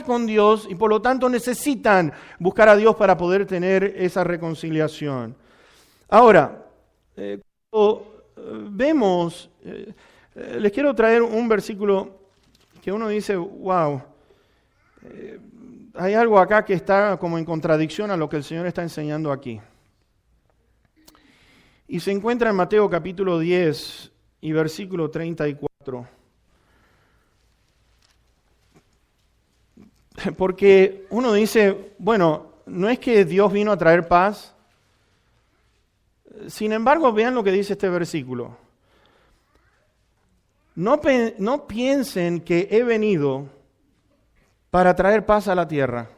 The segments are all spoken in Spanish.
con Dios y por lo tanto necesitan buscar a Dios para poder tener esa reconciliación. Ahora, cuando vemos, les quiero traer un versículo que uno dice, wow, hay algo acá que está como en contradicción a lo que el Señor está enseñando aquí. Y se encuentra en Mateo capítulo 10 y versículo 34. Porque uno dice, bueno, no es que Dios vino a traer paz. Sin embargo, vean lo que dice este versículo. No piensen que he venido para traer paz a la tierra.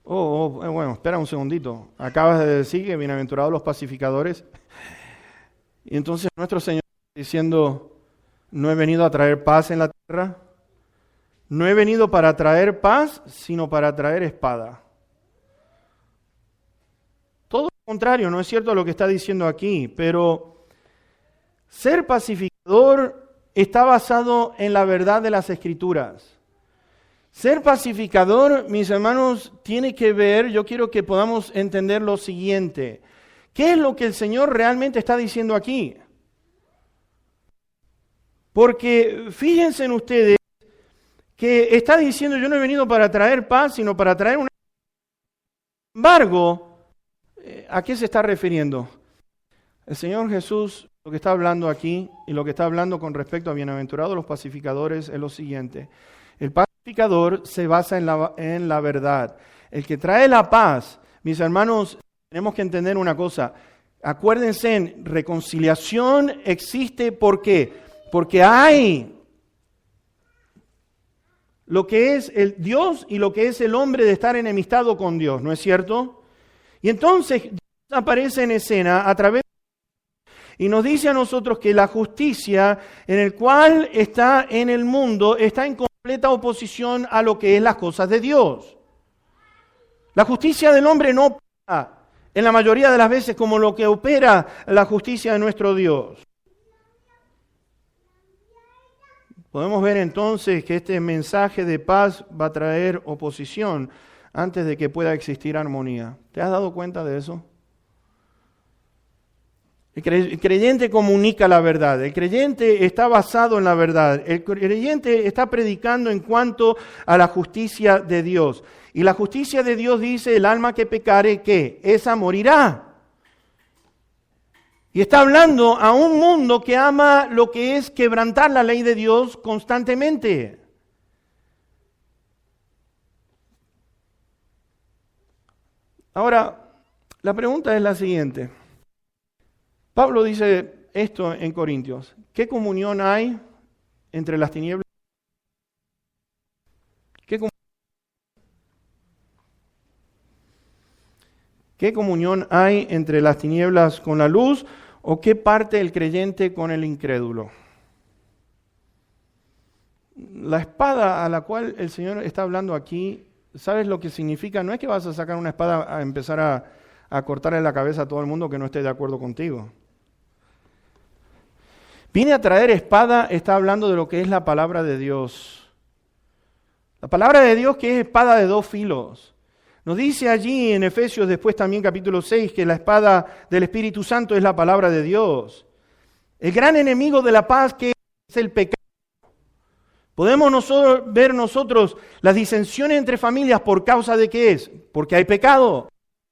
Bueno, espera un segundito. Acabas de decir que bienaventurados los pacificadores. Y entonces nuestro Señor está diciendo, no he venido a traer paz en la tierra. No he venido para traer paz, sino para traer espada. Todo lo contrario, no es cierto lo que está diciendo aquí, pero ser pacificador está basado en la verdad de las Escrituras. Ser pacificador, mis hermanos, tiene que ver, yo quiero que podamos entender lo siguiente. ¿Qué es lo que el Señor realmente está diciendo aquí? Porque fíjense en ustedes que está diciendo, yo no he venido para traer paz, sino para traer una... Sin embargo, ¿a qué se está refiriendo? El Señor Jesús, lo que está hablando aquí y lo que está hablando con respecto a bienaventurados los pacificadores es lo siguiente. El pacificador se basa en la verdad. El que trae la paz, mis hermanos, tenemos que entender una cosa. Acuérdense, reconciliación existe ¿por qué? Porque hay lo que es el Dios y lo que es el hombre de estar enemistado con Dios, ¿no es cierto? Y entonces Dios aparece en escena a través y nos dice a nosotros que la justicia en el cual está en el mundo está en completa oposición a lo que es las cosas de Dios. La justicia del hombre no opera en la mayoría de las veces como lo que opera la justicia de nuestro Dios. Podemos ver entonces que este mensaje de paz va a traer oposición antes de que pueda existir armonía. ¿Te has dado cuenta de eso? El creyente comunica la verdad, el creyente está basado en la verdad, el creyente está predicando en cuanto a la justicia de Dios. Y la justicia de Dios dice, el alma que pecare, ¿qué? Esa morirá. Y está hablando a un mundo que ama lo que es quebrantar la ley de Dios constantemente. Ahora, la pregunta es la siguiente. Pablo dice esto en Corintios. ¿Qué comunión hay entre las tinieblas? ¿Qué comunión hay entre las tinieblas con la luz? ¿O qué parte el creyente con el incrédulo? La espada a la cual el Señor está hablando aquí, ¿sabes lo que significa? No es que vas a sacar una espada a empezar a cortarle la cabeza a todo el mundo que no esté de acuerdo contigo. Vine a traer espada, está hablando de lo que es la palabra de Dios. La palabra de Dios que es espada de dos filos. Nos dice allí en Efesios, después también capítulo 6, que la espada del Espíritu Santo es la palabra de Dios. El gran enemigo de la paz que es el pecado. Podemos ver nosotros las disensiones entre familias por causa de qué es, porque hay pecado.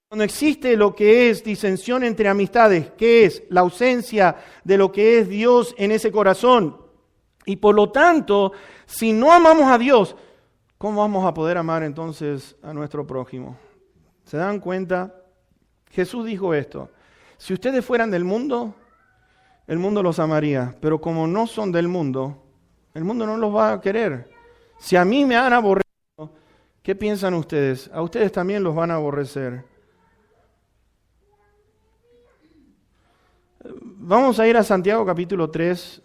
Cuando existe lo que es disensión entre amistades, ¿qué es? La ausencia de lo que es Dios en ese corazón. Y por lo tanto, si no amamos a Dios, ¿cómo vamos a poder amar entonces a nuestro prójimo? ¿Se dan cuenta? Jesús dijo esto, si ustedes fueran del mundo, el mundo los amaría, pero como no son del mundo, el mundo no los va a querer. Si a mí me han aborrecido, ¿qué piensan ustedes? A ustedes también los van a aborrecer. Vamos a ir a Santiago capítulo 3,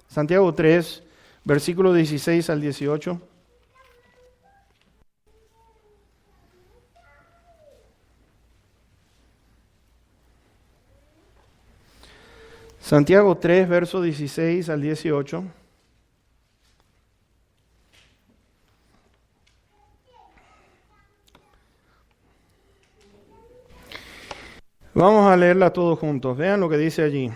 Santiago 3, versículo 16 al 18. Santiago 3, verso 16 al 18. Vamos a leerla todos juntos. Vean lo que dice allí.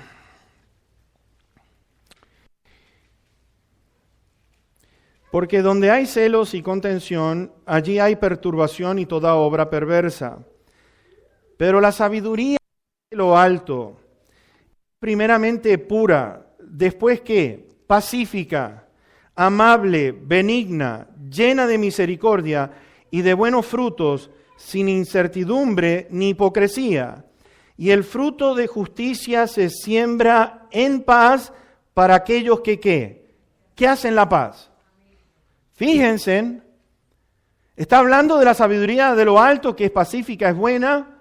Porque donde hay celos y contención, allí hay perturbación y toda obra perversa. Pero la sabiduría de lo alto, primeramente pura, después ¿qué? Pacífica, amable, benigna, llena de misericordia y de buenos frutos, sin incertidumbre ni hipocresía. Y el fruto de justicia se siembra en paz para aquellos que ¿qué? ¿Qué hacen la paz? Fíjense, está hablando de la sabiduría de lo alto, que es pacífica, es buena,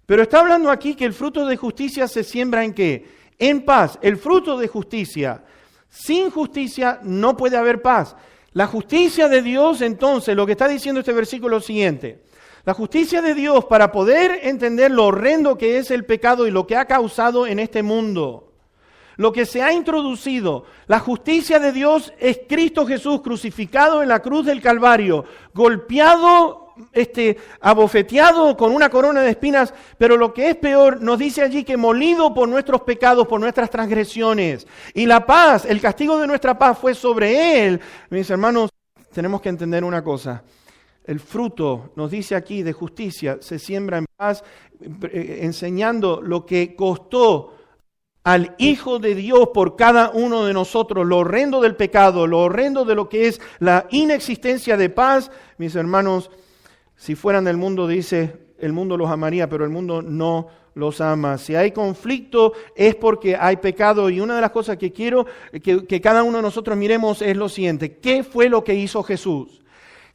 pero está hablando aquí que el fruto de justicia se siembra ¿en qué? En paz. El fruto de justicia. Sin justicia no puede haber paz. La justicia de Dios, entonces, lo que está diciendo este versículo es lo siguiente. La justicia de Dios, para poder entender lo horrendo que es el pecado y lo que ha causado en este mundo, lo que se ha introducido, la justicia de Dios es Cristo Jesús crucificado en la cruz del Calvario, golpeado, abofeteado con una corona de espinas, pero lo que es peor, nos dice allí que molido por nuestros pecados, por nuestras transgresiones. Y la paz, el castigo de nuestra paz fue sobre Él. Mis hermanos, tenemos que entender una cosa. El fruto, nos dice aquí, de justicia se siembra en paz, enseñando lo que costó al Hijo de Dios por cada uno de nosotros, lo horrendo del pecado, lo horrendo de lo que es la inexistencia de paz. Mis hermanos, si fueran del mundo, dice, el mundo los amaría, pero el mundo no los ama. Si hay conflicto es porque hay pecado, y una de las cosas que quiero que cada uno de nosotros miremos es lo siguiente: ¿qué fue lo que hizo Jesús?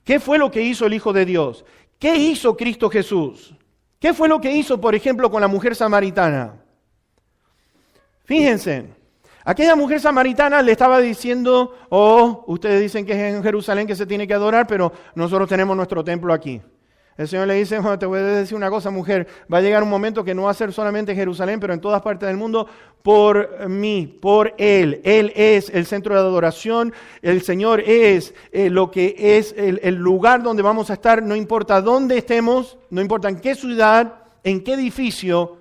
¿Qué fue lo que hizo el Hijo de Dios? ¿Qué hizo Cristo Jesús? ¿Qué fue lo que hizo, por ejemplo, con la mujer samaritana? Fíjense, aquella mujer samaritana le estaba diciendo, ustedes dicen que es en Jerusalén que se tiene que adorar, pero nosotros tenemos nuestro templo aquí. El Señor le dice, te voy a decir una cosa, mujer, va a llegar un momento que no va a ser solamente en Jerusalén, pero en todas partes del mundo, por mí, por Él. Él es el centro de adoración, el Señor es lo que es el lugar donde vamos a estar, no importa dónde estemos, no importa en qué ciudad, en qué edificio.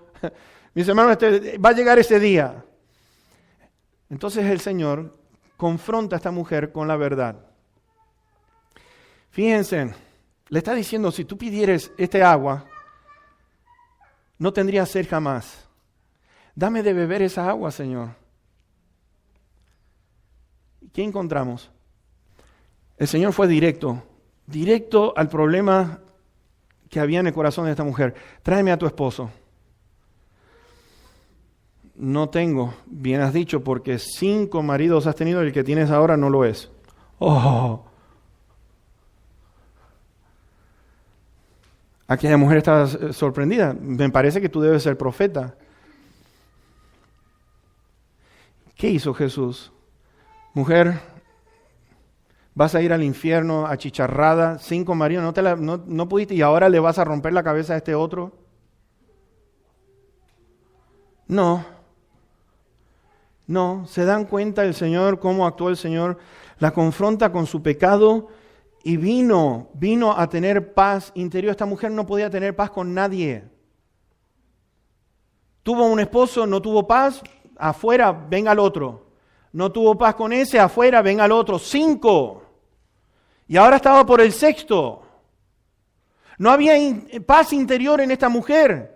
Mis hermanos, va a llegar ese día. Entonces el Señor confronta a esta mujer con la verdad. Fíjense, le está diciendo, si tú pidieres este agua, no tendrías sed jamás. Dame de beber esa agua, Señor. ¿Qué encontramos? El Señor fue directo al problema que había en el corazón de esta mujer. Tráeme a tu esposo. No tengo, bien has dicho, porque 5 maridos has tenido y el que tienes ahora no lo es. Aquella mujer estaba sorprendida. Me parece que tú debes ser profeta. ¿Qué hizo Jesús? Mujer, vas a ir al infierno achicharrada, 5 maridos, no pudiste, y ahora le vas a romper la cabeza a este otro. No, se dan cuenta el Señor, cómo actuó el Señor, la confronta con su pecado y vino a tener paz interior. Esta mujer no podía tener paz con nadie. Tuvo un esposo, no tuvo paz, afuera, venga al otro. No tuvo paz con ese, afuera, venga al otro. 5. Y ahora estaba por el 6º. No había paz interior en esta mujer.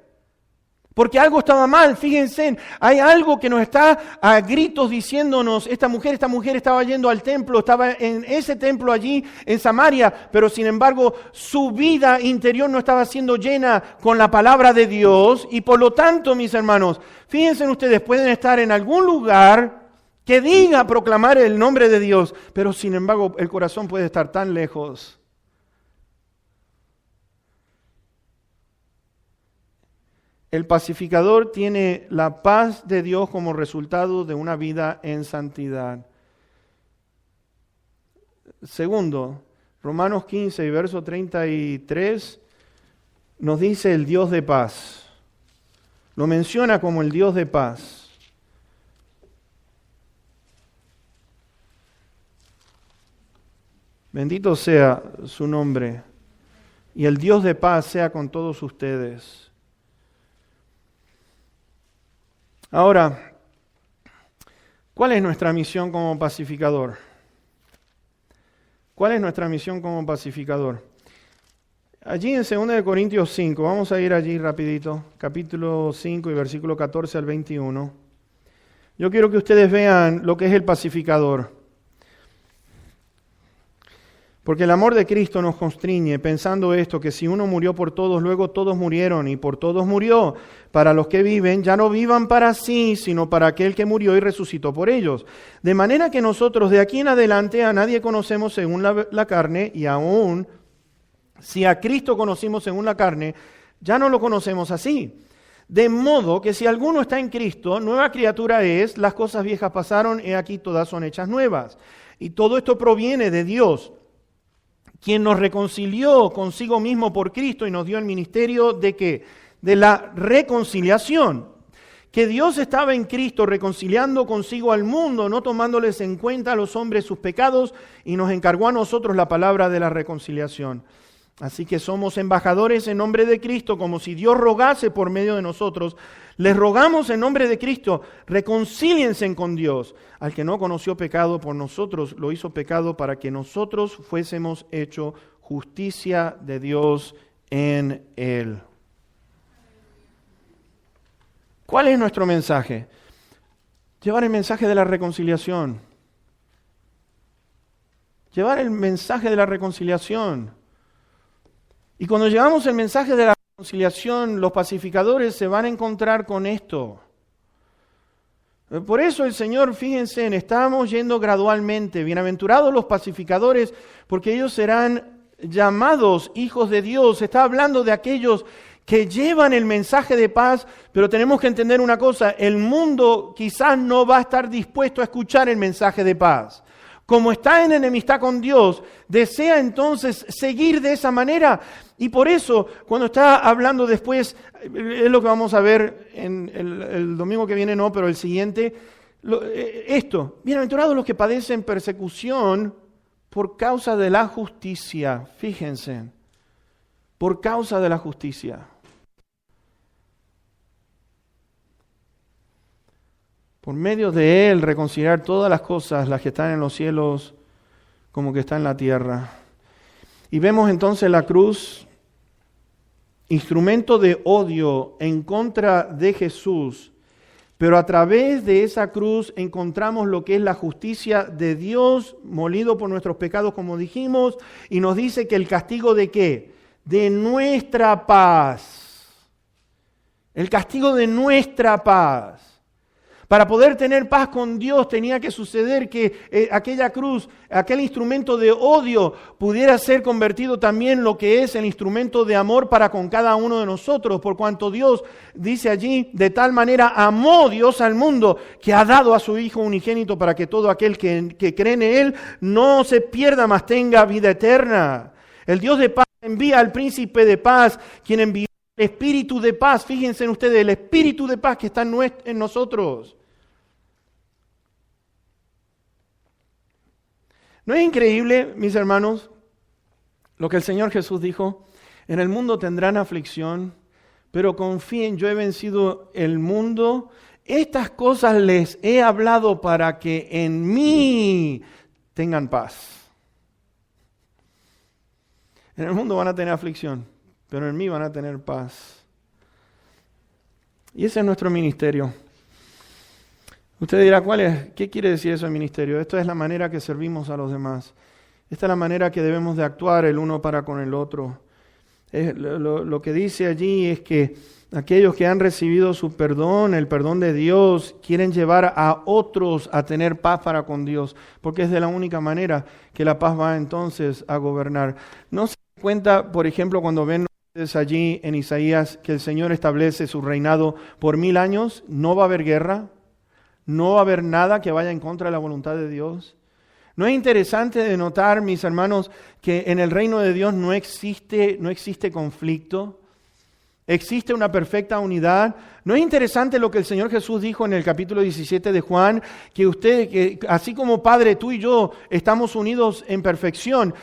Porque algo estaba mal, fíjense, hay algo que nos está a gritos diciéndonos, esta mujer estaba yendo al templo, estaba en ese templo allí en Samaria, pero sin embargo su vida interior no estaba siendo llena con la palabra de Dios, y por lo tanto, mis hermanos, fíjense ustedes, pueden estar en algún lugar que diga proclamar el nombre de Dios, pero sin embargo el corazón puede estar tan lejos. El pacificador tiene la paz de Dios como resultado de una vida en santidad. Segundo, Romanos 15 y verso 33 nos dice el Dios de paz. Lo menciona como el Dios de paz. Bendito sea su nombre, y el Dios de paz sea con todos ustedes. Ahora, ¿cuál es nuestra misión como pacificador? ¿Cuál es nuestra misión como pacificador? Allí en 2 Corintios 5, vamos a ir allí rapidito, capítulo 5 y versículo 14 al 21. Yo quiero que ustedes vean lo que es el pacificador. Porque el amor de Cristo nos constriñe, pensando esto, que si uno murió por todos, luego todos murieron, y por todos murió. Para los que viven, ya no vivan para sí, sino para aquel que murió y resucitó por ellos. De manera que nosotros de aquí en adelante a nadie conocemos según la carne, y aún si a Cristo conocimos según la carne, ya no lo conocemos así. De modo que si alguno está en Cristo, nueva criatura es, las cosas viejas pasaron, he aquí todas son hechas nuevas. Y todo esto proviene de Dios, quien nos reconcilió consigo mismo por Cristo y nos dio el ministerio de ¿qué? De la reconciliación. Que Dios estaba en Cristo reconciliando consigo al mundo, no tomándoles en cuenta a los hombres sus pecados, y nos encargó a nosotros la palabra de la reconciliación. Así que somos embajadores en nombre de Cristo, como si Dios rogase por medio de nosotros. Les rogamos en nombre de Cristo, reconcíliense con Dios. Al que no conoció pecado por nosotros, lo hizo pecado para que nosotros fuésemos hecho justicia de Dios en Él. ¿Cuál es nuestro mensaje? Llevar el mensaje de la reconciliación. Llevar el mensaje de la reconciliación. Y cuando llevamos el mensaje de la reconciliación, los pacificadores se van a encontrar con esto. Por eso el Señor, fíjense, estamos yendo gradualmente. Bienaventurados los pacificadores, porque ellos serán llamados hijos de Dios. Está hablando de aquellos que llevan el mensaje de paz, pero tenemos que entender una cosa, el mundo quizás no va a estar dispuesto a escuchar el mensaje de paz. Como está en enemistad con Dios, desea entonces seguir de esa manera. Y por eso, cuando está hablando después, es lo que vamos a ver en el domingo que viene, no, pero el siguiente, esto, bienaventurados los que padecen persecución por causa de la justicia, fíjense, por causa de la justicia. Por medio de Él reconciliar todas las cosas, las que están en los cielos como que están en la tierra. Y vemos entonces la cruz, instrumento de odio en contra de Jesús, pero a través de esa cruz encontramos lo que es la justicia de Dios, molido por nuestros pecados, como dijimos, y nos dice que el castigo de ¿qué? De nuestra paz. El castigo de nuestra paz. Para poder tener paz con Dios tenía que suceder que aquella cruz, aquel instrumento de odio pudiera ser convertido también en lo que es el instrumento de amor para con cada uno de nosotros, por cuanto Dios dice allí, de tal manera amó Dios al mundo que ha dado a su Hijo unigénito para que todo aquel que cree en Él no se pierda, mas tenga vida eterna. El Dios de paz envía al príncipe de paz, quien envió el Espíritu de paz. Fíjense en ustedes, el Espíritu de paz que está en nosotros. ¿No es increíble, mis hermanos, lo que el Señor Jesús dijo? En el mundo tendrán aflicción, pero confíen, yo he vencido el mundo. Estas cosas les he hablado para que en mí tengan paz. En el mundo van a tener aflicción, pero en mí van a tener paz. Y ese es nuestro ministerio. Usted dirá, ¿qué quiere decir eso el ministerio? Esto es la manera que servimos a los demás. Esta es la manera que debemos de actuar el uno para con el otro. Lo que dice allí es que aquellos que han recibido su perdón, el perdón de Dios, quieren llevar a otros a tener paz para con Dios, porque es de la única manera que la paz va entonces a gobernar. ¿No se dan cuenta, por ejemplo, cuando ven ustedes allí en Isaías que el Señor establece su reinado por 1000 años? No va a haber guerra. No va a haber nada que vaya en contra de la voluntad de Dios. ¿No es interesante de notar, mis hermanos, que en el reino de Dios no existe conflicto? Existe una perfecta unidad. ¿No es interesante lo que el Señor Jesús dijo en el capítulo 17 de Juan? Que así como Padre, tú y yo estamos unidos en perfección.